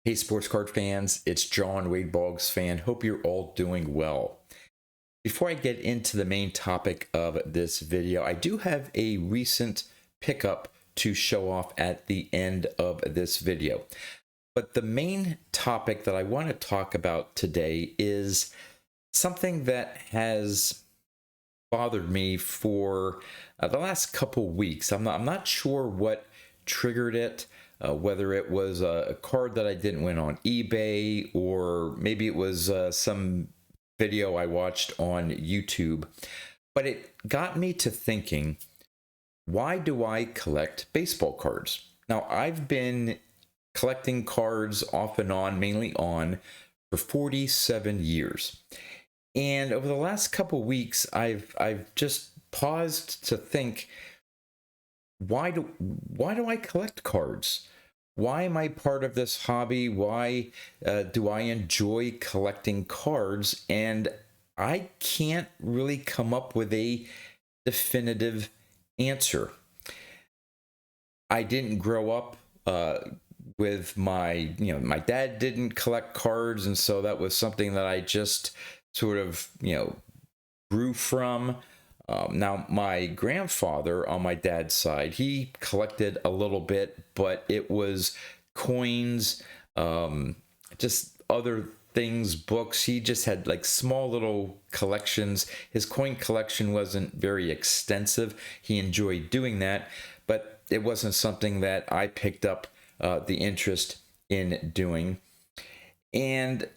Hey, sports card fans, it's John, Wade Boggs fan. Hope you're all doing well. Before I get into the main topic of this video, I do have a recent pickup to show off at the end of this video. But the main topic that I want to talk about today is something that has bothered me for the last couple weeks. I'm not sure what triggered it. Whether it was a card that I didn't win on eBay, or maybe it was some video I watched on YouTube. But it got me to thinking, why do I collect baseball cards? Now, I've been collecting cards off and on, mainly on, for 47 years. And over the last couple weeks, I've just paused to think, why do I collect cards? Why am I part of this hobby? Why do I enjoy collecting cards? And I can't really come up with a definitive answer. I didn't grow up with my dad didn't collect cards, and so that was something that I just sort of, grew from. Now, my grandfather on my dad's side, he collected a little bit, but it was coins, just other things, books. He just had like small little collections. His coin collection wasn't very extensive. He enjoyed doing that, but it wasn't something that I picked up the interest in doing. And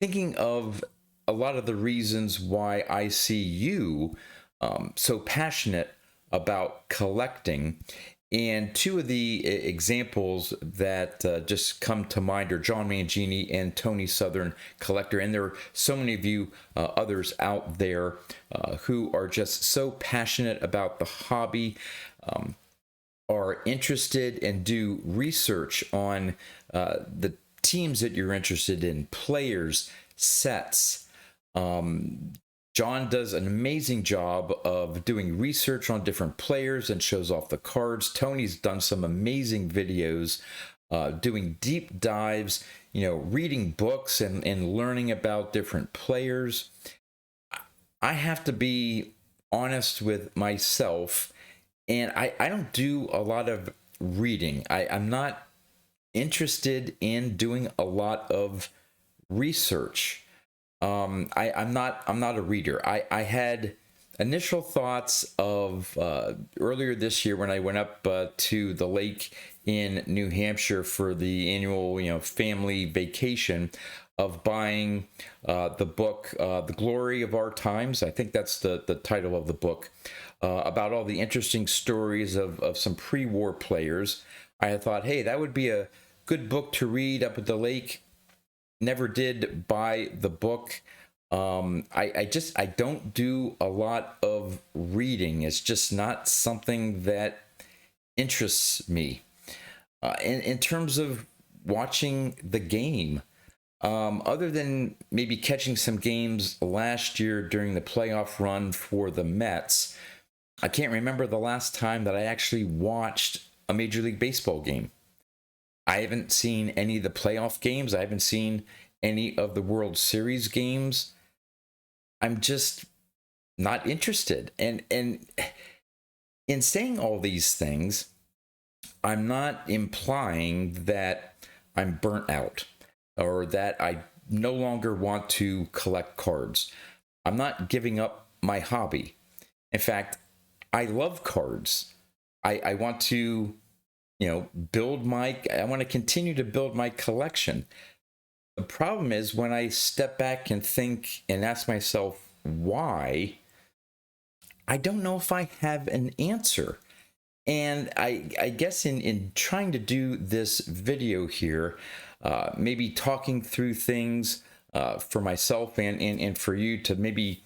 thinking of a lot of the reasons why I see you so passionate about collecting. And two of the examples that just come to mind are John Mangini and Tony Southern, collector. And there are so many of you others out there who are just so passionate about the hobby, are interested and do research on the teams that you're interested in, players, sets. John does an amazing job of doing research on different players and shows off the cards. Tony's done some amazing videos, doing deep dives, reading books and learning about different players. I have to be honest with myself, and I don't do a lot of reading. I'm not interested in doing a lot of research. I'm not a reader. I had initial thoughts of earlier this year when I went up to the lake in New Hampshire for the annual family vacation, of buying the book The Glory of Our Times. I think that's the title of the book, about all the interesting stories of some pre-war players. I had thought, hey, that would be a good book to read up at the lake. Never did buy the book. I don't do a lot of reading. It's just not something that interests me. In terms of watching the game, other than maybe catching some games last year during the playoff run for the Mets, I can't remember the last time that I actually watched a Major League Baseball game. I haven't seen any of the playoff games. I haven't seen any of the World Series games. I'm just not interested. And in saying all these things, I'm not implying that I'm burnt out or that I no longer want to collect cards. I'm not giving up my hobby. In fact, I love cards. I want to I want to continue to build my collection. The problem is when I step back and think and ask myself why, I don't know if I have an answer. And I guess in trying to do this video here, maybe talking through things for myself and for you to maybe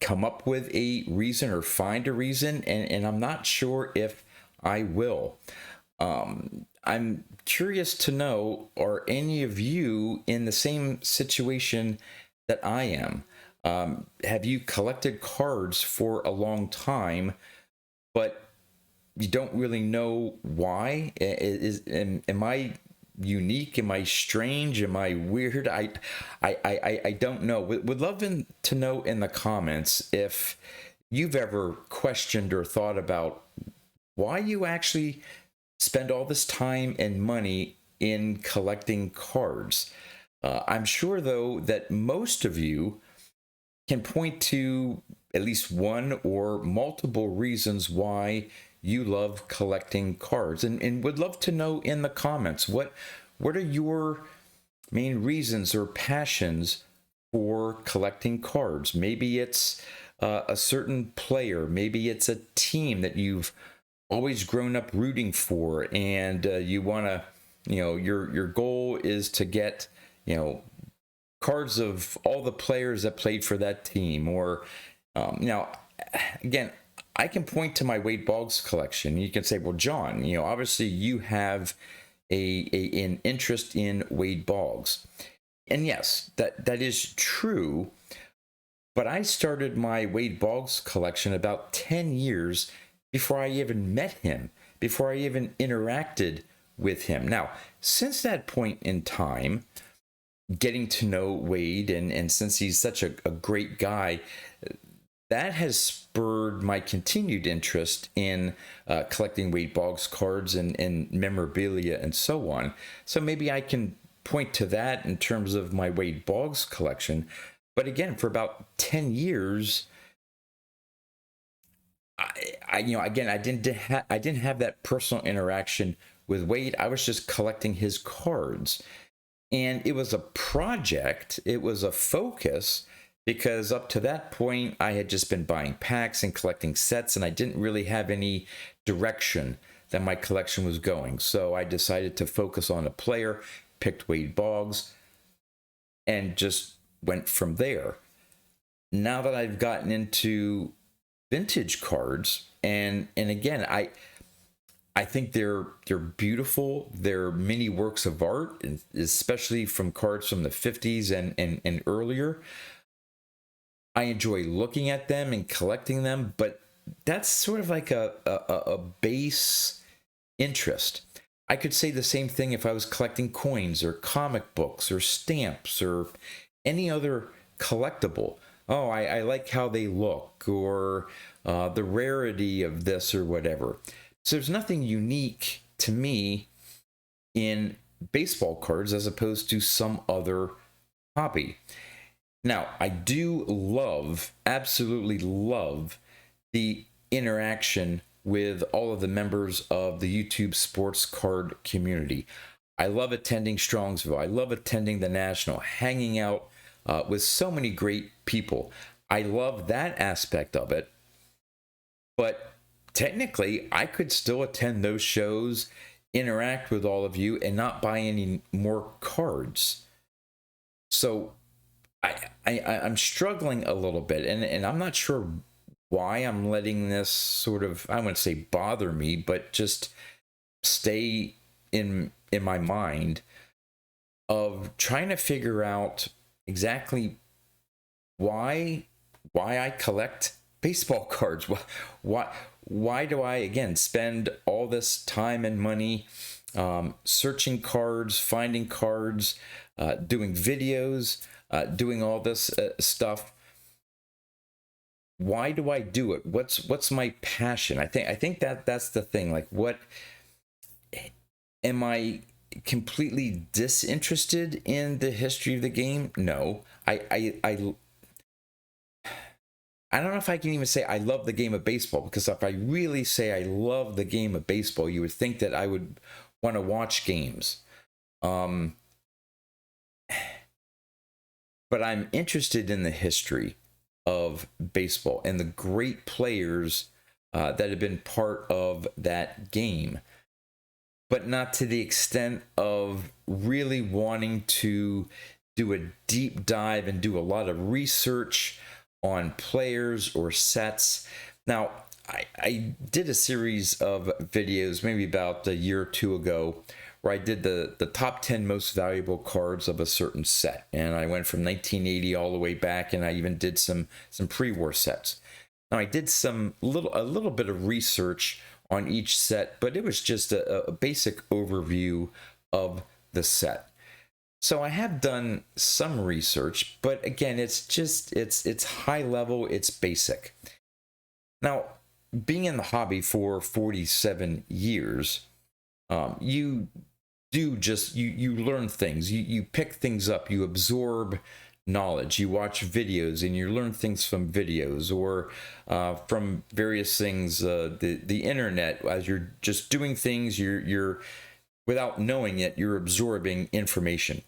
come up with a reason or find a reason, and I'm not sure if I will. I'm curious to know, are any of you in the same situation that I am? Have you collected cards for a long time, but you don't really know why? Am I unique? Am I strange? Am I weird? I don't know. Would love to know in the comments if you've ever questioned or thought about why you actually spend all this time and money in collecting cards. I'm sure, though, that most of you can point to at least one or multiple reasons why you love collecting cards, and would love to know in the comments what are your main reasons or passions for collecting cards. Maybe it's a certain player, maybe it's a team that you've always grown up rooting for, and you want to, your goal is to get, cards of all the players that played for that team. Or now, again, I can point to my Wade Boggs collection. You can say, well, John, obviously you have an interest in Wade Boggs, and yes, that is true. But I started my Wade Boggs collection about 10 years before I even met him, before I even interacted with him. Now, since that point in time, getting to know Wade, and since he's such a great guy, that has spurred my continued interest in collecting Wade Boggs cards and memorabilia and so on. So maybe I can point to that in terms of my Wade Boggs collection. But again, for about 10 years, I didn't have that personal interaction with Wade. I was just collecting his cards, and it was a project. It was a focus, because up to that point, I had just been buying packs and collecting sets, and I didn't really have any direction that my collection was going. So I decided to focus on a player, picked Wade Boggs, and just went from there. Now that I've gotten into vintage cards, and again, I think they're beautiful. They're mini works of art, especially from cards from the 50s and earlier. I enjoy looking at them and collecting them, but that's sort of like a base interest. I could say the same thing if I was collecting coins or comic books or stamps or any other collectible. Oh, I like how they look, or the rarity of this or whatever. So there's nothing unique to me in baseball cards as opposed to some other hobby. Now, I do love, absolutely love, the interaction with all of the members of the YouTube sports card community. I love attending Strongsville. I love attending the National, hanging out with so many great people. I love that aspect of it. But technically, I could still attend those shows, interact with all of you, and not buy any more cards. So I'm struggling a little bit, and I'm not sure why I'm letting this sort of, I wouldn't say bother me, but just stay in my mind of trying to figure out exactly why I collect baseball cards. Why do I, again, spend all this time and money searching cards, finding cards, doing videos, doing all this stuff? Why do I do it? What's my passion? I think that's the thing. Like, what am I completely disinterested in the history of the game? No. I don't know if I can even say I love the game of baseball, because if I really say I love the game of baseball, you would think that I would want to watch games. But I'm interested in the history of baseball and the great players that have been part of that game, but not to the extent of really wanting to do a deep dive and do a lot of research on players or sets. Now, I did a series of videos maybe about a year or two ago where I did the top 10 most valuable cards of a certain set. And I went from 1980 all the way back, and I even did some pre-war sets. Now, I did a little bit of research on each set, but it was just a basic overview of the set. So I have done some research, but again, it's high level, it's basic. Now, being in the hobby for 47 years, you do just you learn things, you pick things up, you absorb knowledge, you watch videos and you learn things from videos or from various things, the internet. As you're just doing things, you're without knowing it, you're absorbing information.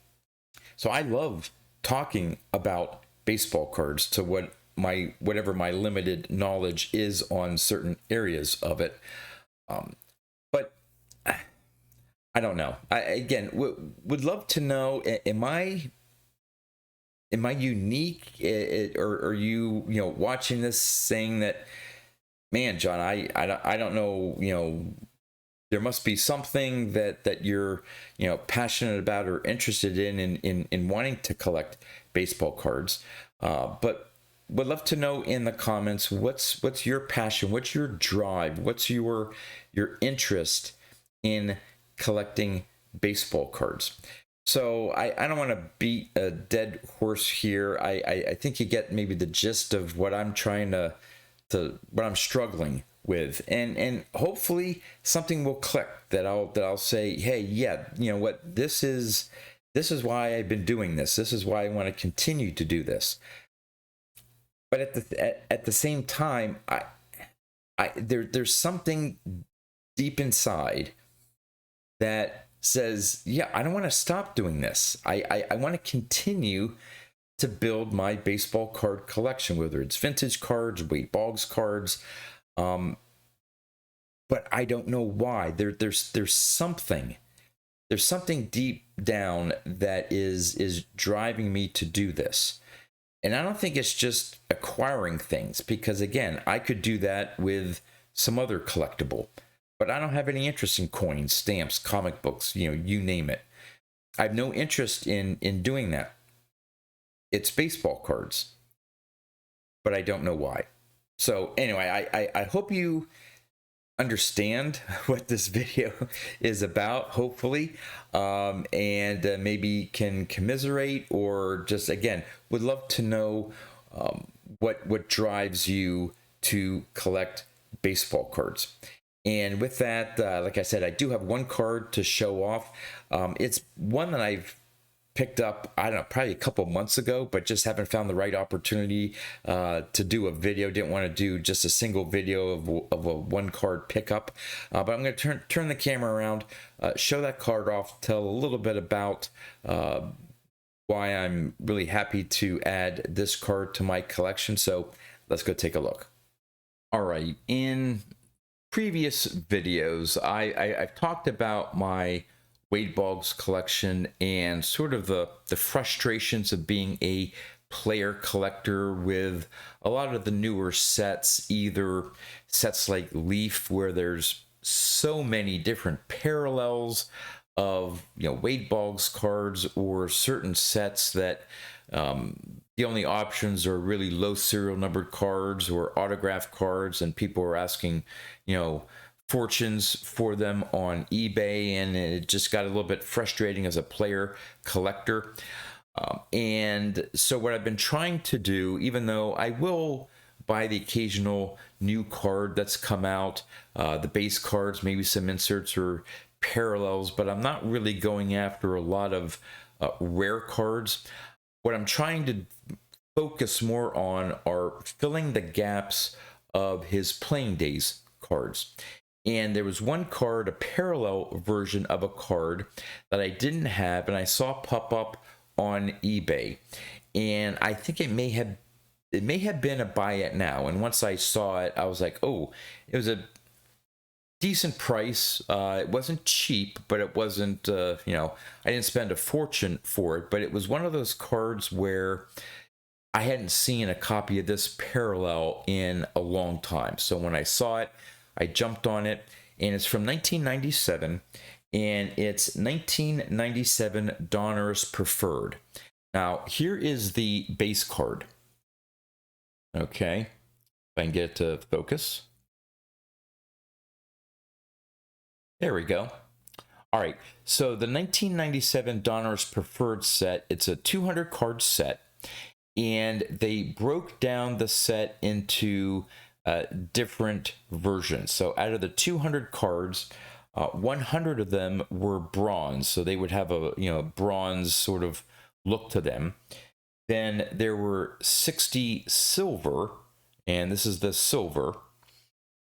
So I love talking about baseball cards to whatever my limited knowledge is on certain areas of it. But I don't know. I again would love to know. Am I unique, or are you watching this saying that, man, John, I don't know, there must be something that you're passionate about or interested in wanting to collect baseball cards, but would love to know in the comments what's your passion, what's your drive, what's your interest in collecting baseball cards. So I don't want to beat a dead horse here. I think you get maybe the gist of what I'm trying to what I'm struggling with, and hopefully something will click that I'll say, hey, yeah, you know what, this is why I've been doing this. This is why I want to continue to do this. But at the same time, there's something deep inside that says, yeah, I don't want to stop doing this. I want to continue to build my baseball card collection, whether it's vintage cards, Wade Boggs cards, but I don't know why. There's something deep down that is driving me to do this. And I don't think it's just acquiring things, because again, I could do that with some other collectible, but I don't have any interest in coins, stamps, comic books, you name it. I have no interest in doing that. It's baseball cards, but I don't know why. So anyway, I hope you understand what this video is about, hopefully, and maybe can commiserate, or just, again, would love to know what drives you to collect baseball cards. And with that, like I said, I do have one card to show off. It's one that I've picked up, I don't know, probably a couple months ago, but just haven't found the right opportunity to do a video. Didn't want to do just a single video of a one card pickup, but I'm going to turn the camera around, show that card off, tell a little bit about why I'm really happy to add this card to my collection. So let's go take a look. All right, in previous videos, I've talked about my Wade Boggs collection and sort of the frustrations of being a player collector with a lot of the newer sets, either sets like Leaf, where there's so many different parallels of Wade Boggs cards, or certain sets that the only options are really low serial numbered cards or autograph cards, and people are asking fortunes for them on eBay, and it just got a little bit frustrating as a player collector. And so what I've been trying to do, even though I will buy the occasional new card that's come out, the base cards, maybe some inserts or parallels, but I'm not really going after a lot of rare cards. What I'm trying to focus more on are filling the gaps of his playing days cards. And there was one card, a parallel version of a card that I didn't have, and I saw pop up on eBay. And I think it may have been a buy it now. And once I saw it, I was like, oh, it was a decent price. It wasn't cheap, but it wasn't, I didn't spend a fortune for it. But it was one of those cards where I hadn't seen a copy of this parallel in a long time. So when I saw it, I jumped on it, and it's from 1997, and it's 1997 Donruss Preferred. Now, here is the base card. Okay, if I can get it to focus. There we go. All right, so the 1997 Donruss Preferred set, it's a 200 card set, and they broke down the set into different versions. So out of the 200 cards, 100 of them were bronze, so they would have a bronze sort of look to them. Then there were 60 silver, and this is the silver,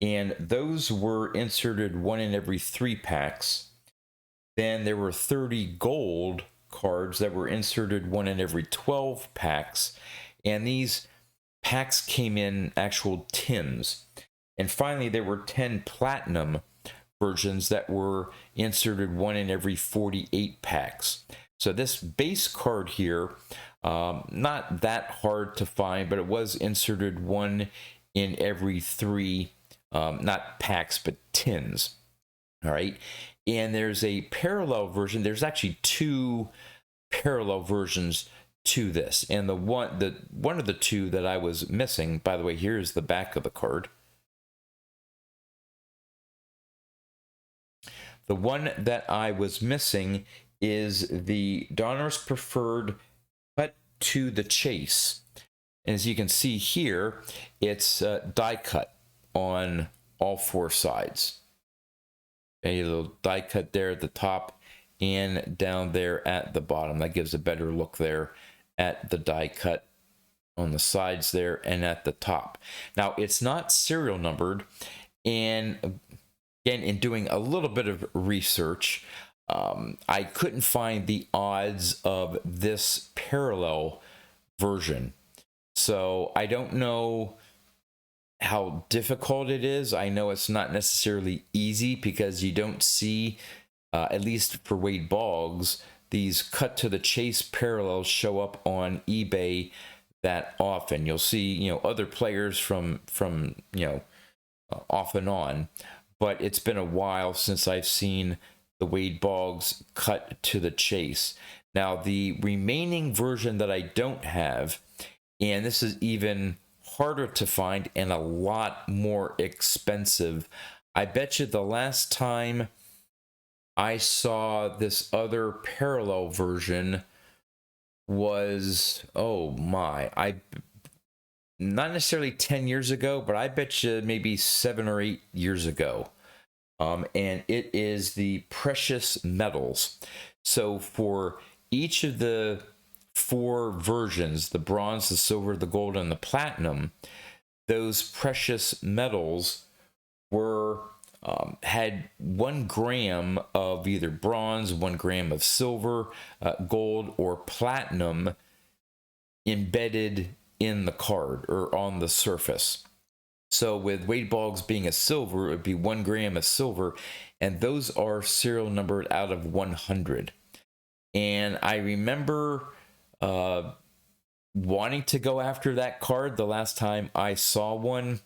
and those were inserted one in every 3 packs. Then there were 30 gold cards that were inserted one in every 12 packs, and these packs came in actual tins. And finally, there were 10 platinum versions that were inserted one in every 48 packs. So this base card here, not that hard to find, but it was inserted one in every 3, not packs, but tins. All right. And there's a parallel version. There's actually 2 parallel versions to this. And one of the 2 that I was missing, by the way, here's the back of the card. The one that I was missing is the Donruss Preferred Cut to the Chase. And as you can see here, it's die cut on all 4 sides. A little die cut there at the top and down there at the bottom. That gives a better look there at the die cut on the sides there and at the top. Now, it's not serial numbered, and again, in doing a little bit of research, I couldn't find the odds of this parallel version. So I don't know how difficult it is. I know it's not necessarily easy because you don't see, at least for Wade Boggs, these cut to the chase parallels show up on eBay that often. You'll see, other players from off and on, but it's been a while since I've seen the Wade Boggs cut to the chase. Now, the remaining version that I don't have, and this is even harder to find and a lot more expensive. I bet you the last time I saw this other parallel version was, oh my, not necessarily 10 years ago, but I bet you maybe 7 or 8 years ago. And it is the precious metals. So for each of the 4 versions, the bronze, the silver, the gold, and the platinum, those precious metals were had 1 gram of either bronze, 1 gram of silver, gold, or platinum embedded in the card or on the surface. So with Wade Boggs being a silver, it would be 1 gram of silver, and those are serial numbered out of 100. And I remember wanting to go after that card the last time I saw one,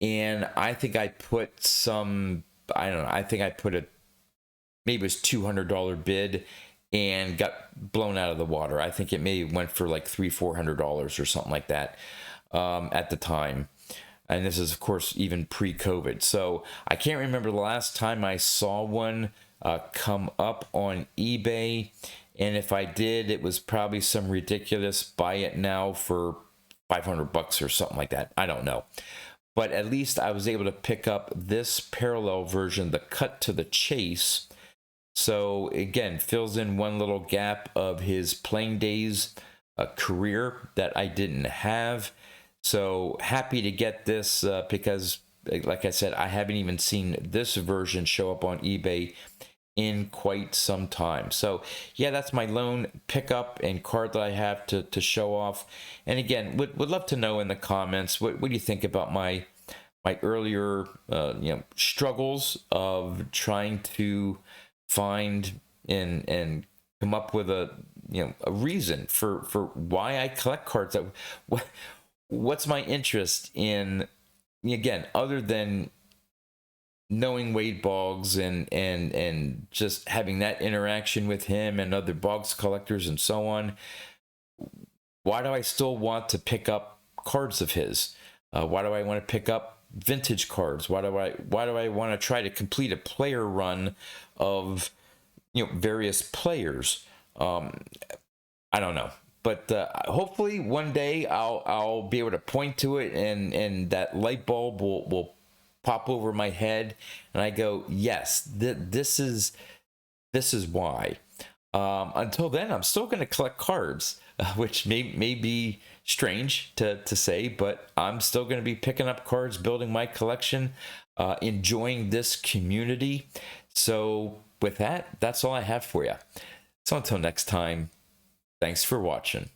and I think I put some, I don't know, I think I put maybe it was $200 bid and got blown out of the water. I think it may went for like $300-400 or something like that at the time. And this is, of course, even pre-COVID. So I can't remember the last time I saw one come up on eBay. And if I did, it was probably some ridiculous buy it now for $500 or something like that. I don't know. But at least I was able to pick up this parallel version, the cut to the chase. So again, fills in one little gap of his playing days career that I didn't have. So happy to get this because, like I said, I haven't even seen this version show up on eBay in quite some time. So yeah, that's my lone pickup and card that I have to show off. And again, would love to know in the comments what do you think about my earlier struggles of trying to find and come up with a reason for why I collect cards. What's my interest in, again, other than knowing Wade Boggs and just having that interaction with him and other Boggs collectors and so on. Why do I still want to pick up cards of his? Why do I want to pick up vintage cards? Why do I want to try to complete a player run of various players. I don't know, but hopefully one day I'll be able to point to it, and that light bulb will pop over my head, and I go, yes, this is why. Until then, I'm still going to collect cards, which may be strange to say, but I'm still going to be picking up cards, building my collection, enjoying this community. So with that, that's all I have for you. So until next time, thanks for watching.